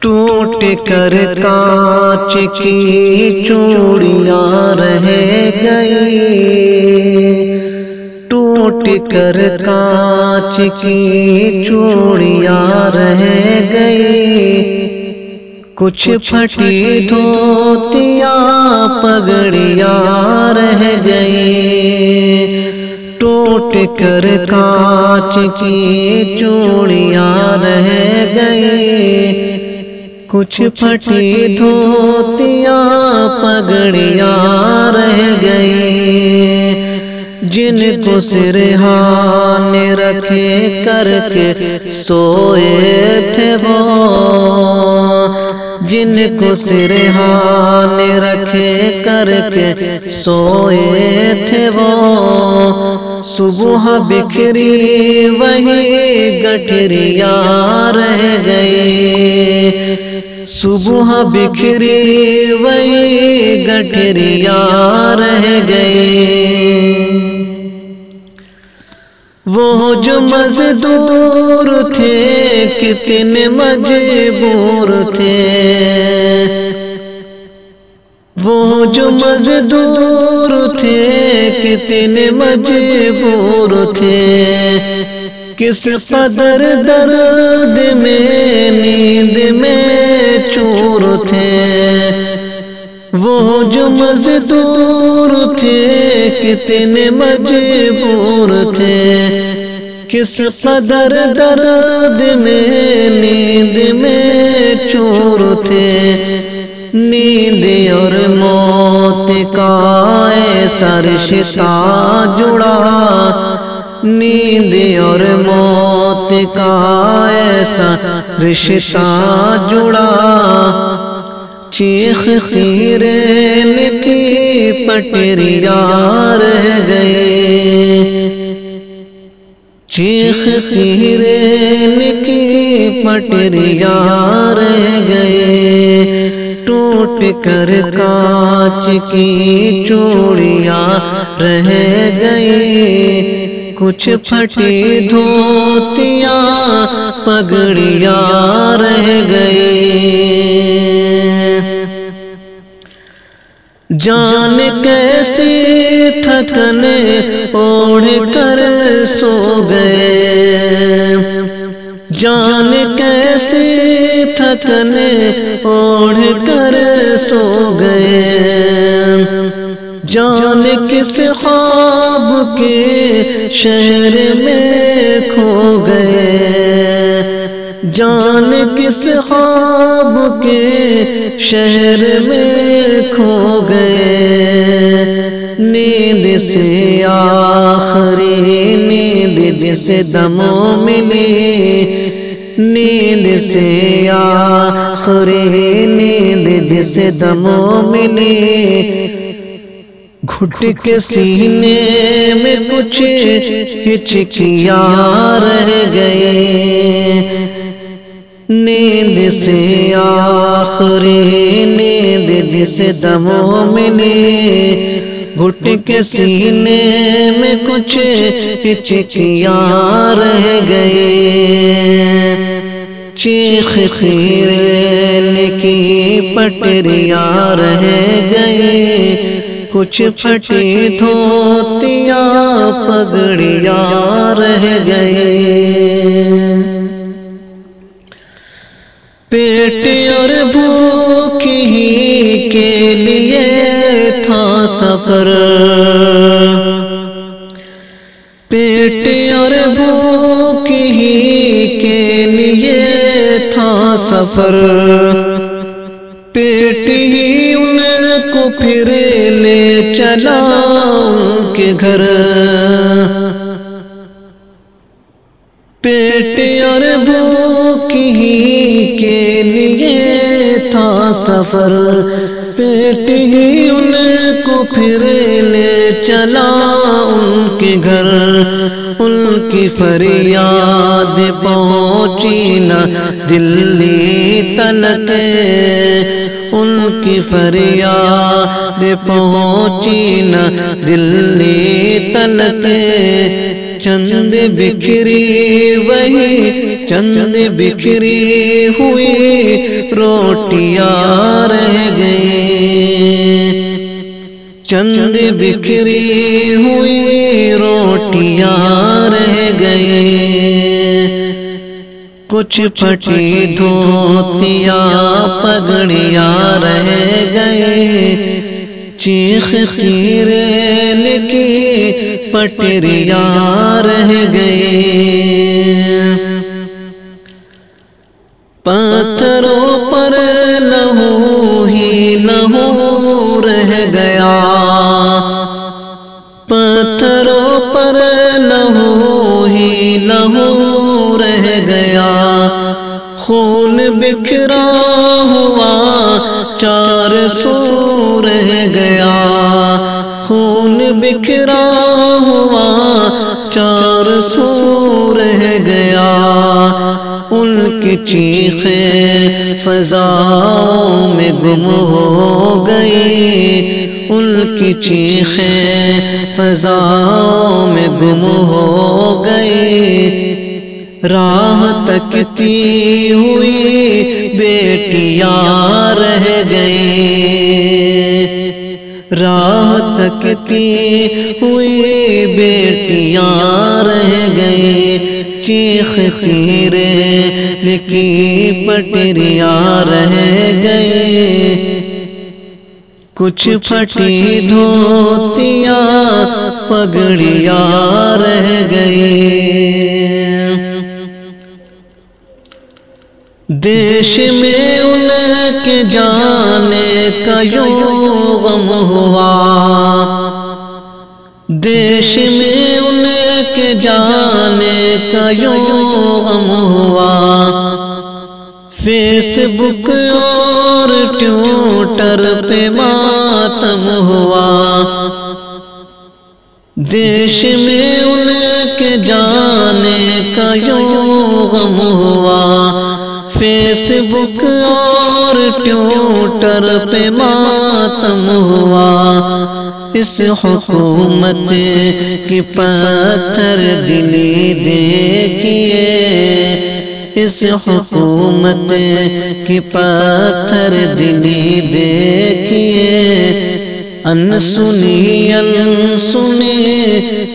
ٹوٹ کر کانچ کی چوڑیاں رہ گئی، ٹوٹ کر کانچ کی چوڑیاں رہ گئی، کچھ پھٹی دھوتیاں پگڑیاں رہ گئی، ٹوٹ کر کانچ کی چوڑیاں رہ گئی، کچھ پھٹی دھوتیاں پگڑیاں رہ گئی، جن کو سرحان رکھے کر کے سوئے تھے وہ، جن کو سرحان رکھے کر کے سوئے تھے وہ، صبح بکھری وہی گٹھریاں رہ گئی، صبح بکھری وہی گٹھریاں رہ گئی، وہ جو مزدور تھے کتنے مجبور تھے، وہ جو مزدور تھے کتنے مجبور تھے، کس قدر درد میں نیند میں چور تھے، وہ جو مزدور تھے کتنے مجبور تھے، کس قدر درد میں نیند میں چور تھے، نیند اور موت کا ایسا رشتہ جڑا، نیند اور موت کا ایسا رشتہ جڑا، چیخ خیرین کی پٹریاں رہ گئی، چیخ خیرین کی پٹریاں رہ گئی، ٹوٹ کر کانچ کی چوڑیاں رہ گئی، کچھ پھٹی دھوتیاں پگڑیاں رہ گئی، جان کیسی تھکن اوڑھ کر سو گئے، جان کیسی تھکن اوڑھ کر سو گئے، جان کس خواب کے شہر میں کھو گئے، جان کس خواب کے شہر میں کھو گئے، نیند سے آخری نیند جسے دموں ملی، نیند سے آخری نیند جسے دموں ملی، گھٹ کے سینے میں کچھ ہچکیاں رہ گئی، نیند سے آخری نیند جسے دموں ملی، گھٹ کے سینے میں کچھ ہچکیاں رہ گئی، چیخ خیرین کی پٹریاں رہ گئی، کچھ پھٹی دھوتیاں پگڑیاں رہ گئی، پیٹ اور بھوک ہی کے لیے تھا سفر، پیٹ اور بھوک ہی کے لیے تھا سفر، پیٹ ہی ان کو پھر لے چلا ان کے گھر، پیٹ اور بھوک ہی کے لیے تھا سفر، پیٹ ہی ان کو پھر لے چلا ان کے گھر، ان کی فریاد پہنچی نہ دلی تلک، ان کی فریاد پہنچی نہ دلی تلک، چند بکھری وہی چند بکھری ہوئی روٹیاں رہ گئی، چند بکھری ہوئی روٹیاں رہ گئی، کچھ پھٹی دھوتیاں پگڑیاں رہ گئی، چیخ کی ریل کی پٹریاں رہ گئی، پتھروں پر لہو ہی لہو رہ گیا، پتھروں پر لہو ہی لہو رہ گیا، خون بکھرا ہوا چار سو رہ گیا، خون بکھرا ہوا چار سو رہ گیا، ان کی چیخیں فضاؤں میں گم ہو گئی، ان کی چیخیں فضاؤں میں گم ہو گئی، راہ تکتی ہوئی بیٹیاں رہ گئی، راہ تکتی ہوئی بیٹیاں رہ گئی، چیختی ریل کی پٹریاں رہ گئی، کچھ پھٹی دھوتیاں پگڑیاں رہ گئی، دیش میں ان کے جانے کا یوں غم ہوا، دیش میں ان کے جانے کا یوں غم ہوا، فیس بک اور ٹویٹر پہ ماتم ہوا، دیش میں ان کے جانے کا یوں غم ہوا، فیس بک اور ٹویٹر پہ ماتم ہوا، اس حکومت کی پتھر دلی دیکھیے، اس حکومت کی پتھر دلی دیکھیے، انسنی انسنی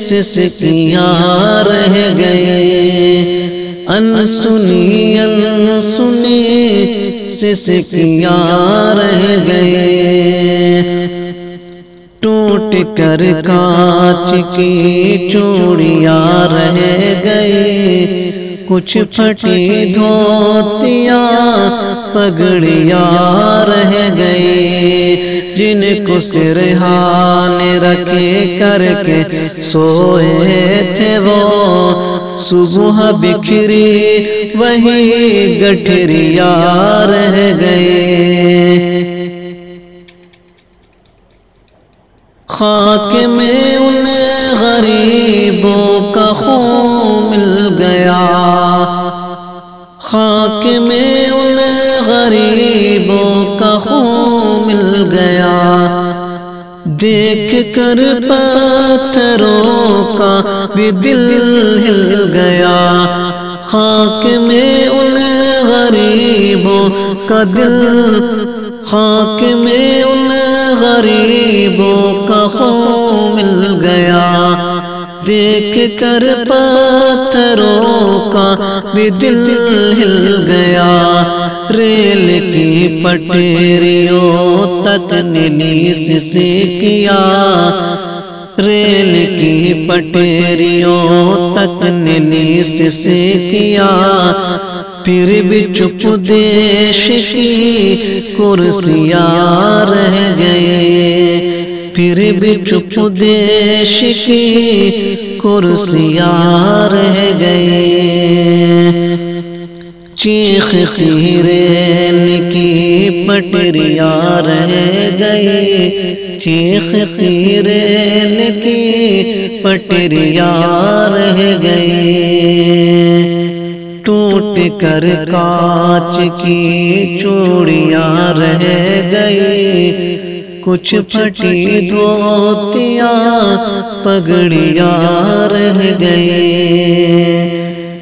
سسکیاں رہ گئے، انسنی انسنی سسکیاں رہ گئے، ٹوٹ کر کانچ کی چوڑیاں رہ گئی، کچھ پھٹی دھوتیاں پگڑیاں رہ گئی، جن کو سرہانے رکھے کر کے سوئے تھے وہ، صبح بکھری وہی گٹھریاں رہ گئے، خاک میں ان غریبوں کا خون مل گیا، خاک میں ان غریبوں کا خون مل گیا، دیکھ کر پتھروں کا بھی دل ہل گیا، خاک میں ان غریبوں کا دل، خاک میں ان غریبوں کا خون مل گیا، دیکھ کر پتھروں کا بھی دل ہل گیا، ریل کی پٹریوں تک نیلی سسکیاں، ریل کی پٹریوں تک نیلی سسکیاں، پھر بھی چپ دیش کی کرسیاں رہ گئے، پھر بھی چپ دیش کی کرسیاں رہ گئے، چیختی ریل کی پٹریاں رہ گئی، چیختی ریل کی پٹریاں رہ گئی، ٹوٹ ٹوٹ کر کانچ کی چوڑیاں رہ گئی، کچھ پھٹی دھوتیاں پگڑیاں رہ گئی،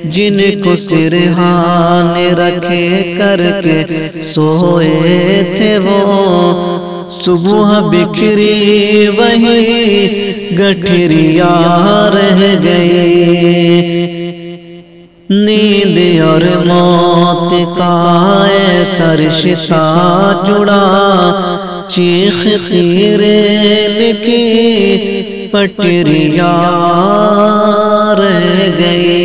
جن کو سرحان رکھے کر کے سوئے تھے وہ، صبح بکھری وہی گٹھریاں رہ گئی۔ نیند اور موت کا ایسا رشتہ جڑا، چیخ کی ریل کی پٹریاں رہ گئی۔